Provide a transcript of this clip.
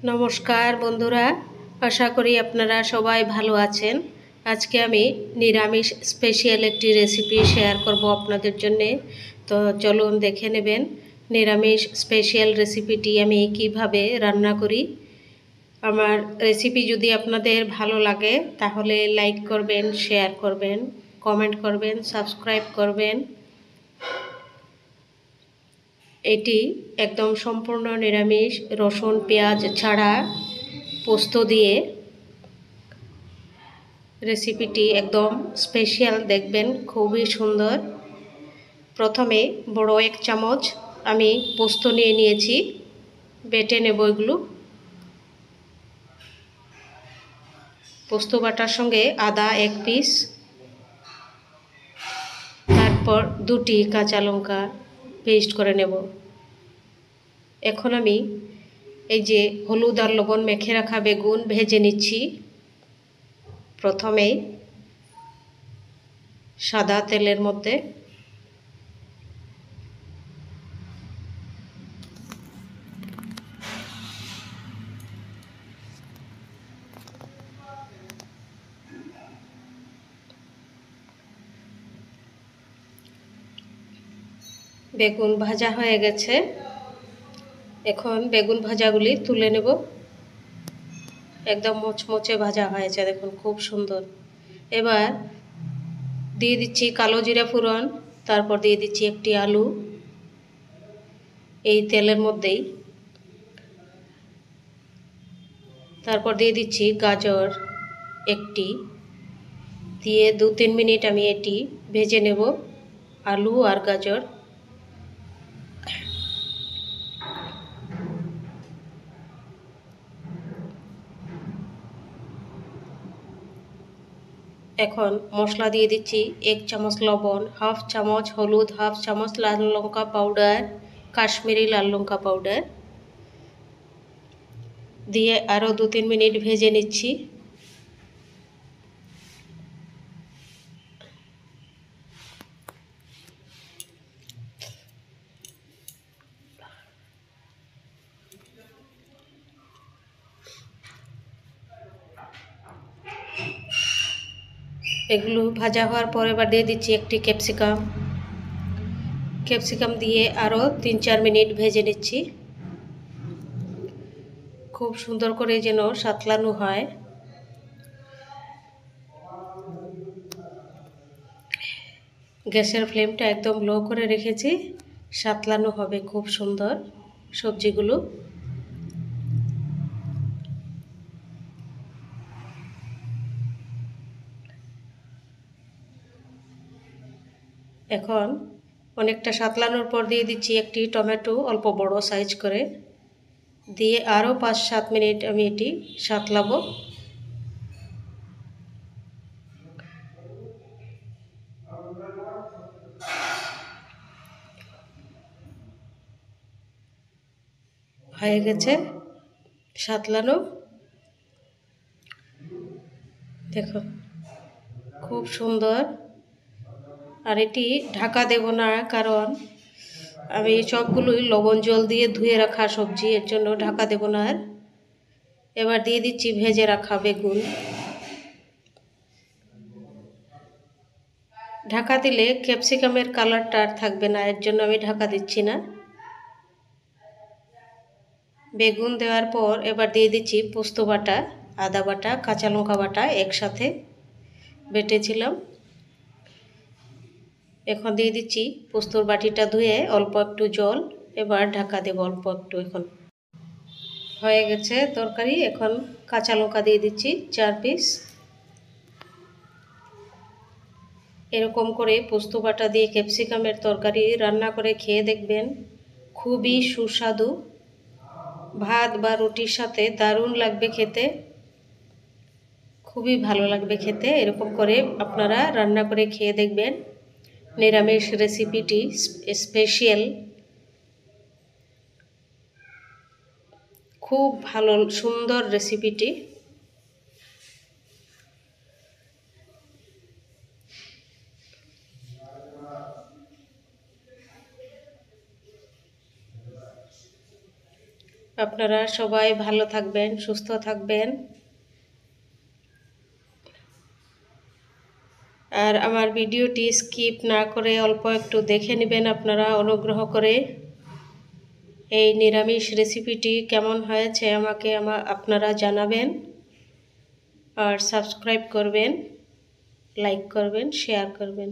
নমস্কার বন্ধুরা, আশা করি আপনারা সবাই ভালো আছেন। আজকে আমি নিরামিষ স্পেশাল একটি রেসিপি শেয়ার করব আপনাদের জন্যে। তো চলুন দেখে নেবেন নিরামিষ স্পেশাল রেসিপিটি আমি কিভাবে রান্না করি। আমার রেসিপি যদি আপনাদের ভালো লাগে তাহলে লাইক করবেন, শেয়ার করবেন, কমেন্ট করবেন, সাবস্ক্রাইব করবেন। এটি একদম সম্পূর্ণ নিরামিষ, রসুন পেঁয়াজ ছাড়া পোস্ত দিয়ে রেসিপিটি একদম স্পেশাল, দেখবেন খুবই সুন্দর। প্রথমে বড় এক চামচ আমি পোস্ত নিয়ে নিয়েছি, বেটে নেব এগুলো। পোস্ত বাটার সঙ্গে আদা এক পিস, তারপর 2টি কাঁচা লঙ্কা পেস্ট করে নেব। এখন আমি এই যে হলুদ আর লবণ মেখে রাখা বেগুন ভেজে নিচ্ছি। প্রথমেই সাদা তেলের মধ্যে বেগুন ভাজা হয়ে গেছে। এখন বেগুন ভাজাগুলি তুলে নেব। একদম মুচমুচে ভাজা হয়েছে, দেখুন খুব সুন্দর। এবার দিয়ে দিচ্ছি কালো জিরা ফোড়ন, তারপর দিয়ে দিচ্ছি একটি আলু এই তেলের মধ্যেই। তারপর দিয়ে দিচ্ছি গাজর একটি, দিয়ে 2-3 মিনিট আমি এটি ভেজে নেব, আলু আর গাজর। এখন মশলা দিয়ে দিচ্ছি 1 চামচ লবণ, হাফ চামচ হলুদ, হাফ চামচ লাল লঙ্কা পাউডার, কাশ্মীরি লাল লঙ্কা পাউডার দিয়ে আরও 2-3 মিনিট ভেজে নিচ্ছি। এগুলো ভাজা হওয়ার পর এবার দিয়ে দিচ্ছি একটি ক্যাপসিকাম দিয়ে আরও 3-4 মিনিট ভেজে নিচ্ছি। খুব সুন্দর করে যেন সাতলানো হয়। গ্যাসের ফ্লেমটা একদম লো করে রেখেছি, সাতলানো হবে খুব সুন্দর সবজিগুলো। এখন অনেকটা সাতলানোর পর দিয়ে দিচ্ছি একটি টমেটো, অল্প বড় সাইজ করে, দিয়ে আরও 5-7 মিনিট আমি এটি সাতলাবো। হয়ে গেছে সাতলানো, দেখুন খুব সুন্দর। আর এটি ঢাকা দেব না, কারণ আমি সবগুলোই লবণ জল দিয়ে ধুয়ে রাখা সবজি, এর জন্য ঢাকা দেব না। আর এবার দিয়ে দিচ্ছি ভেজে রাখা বেগুন। ঢাকা দিলে ক্যাপসিকামের কালারটা আর থাকবে না, এর জন্য আমি ঢাকা দিচ্ছি না। বেগুন দেওয়ার পর এবার দিয়ে দিচ্ছি পোস্ত বাটা, আদা বাটা, কাঁচা লঙ্কা বাটা একসাথে বেটেছিলাম। এখন দিয়ে দিচ্ছি পোস্তর বাটিটা ধুয়ে অল্প একটু জল, এবার ঢাকা দেব অল্প একটু। এখন হয়ে গেছে তরকারি। এখন কাঁচা লঙ্কা দিয়ে দিচ্ছি 4 পিস। এরকম করে পোস্ত বাটা দিয়ে ক্যাপসিকামের তরকারি রান্না করে খেয়ে দেখবেন, খুবই সুস্বাদু। ভাত বা রুটির সাথে দারুণ লাগবে খেতে, খুবই ভালো লাগবে খেতে। এরকম করে আপনারা রান্না করে খেয়ে দেখবেন। নিরামিষ রেসিপিটি স্পেশাল, খুব ভালো সুন্দর রেসিপিটি। আপনারা সবাই ভালো থাকবেন, সুস্থ থাকবেন। আর আমার ভিডিওটি স্কিপ না করে অল্প একটু দেখে নেবেন আপনারা অনুগ্রহ করে। এই নিরামিষ রেসিপিটি কেমন হয়েছে আমাকে আপনারা জানাবেন। আর সাবস্ক্রাইব করবেন, লাইক করবেন, শেয়ার করবেন।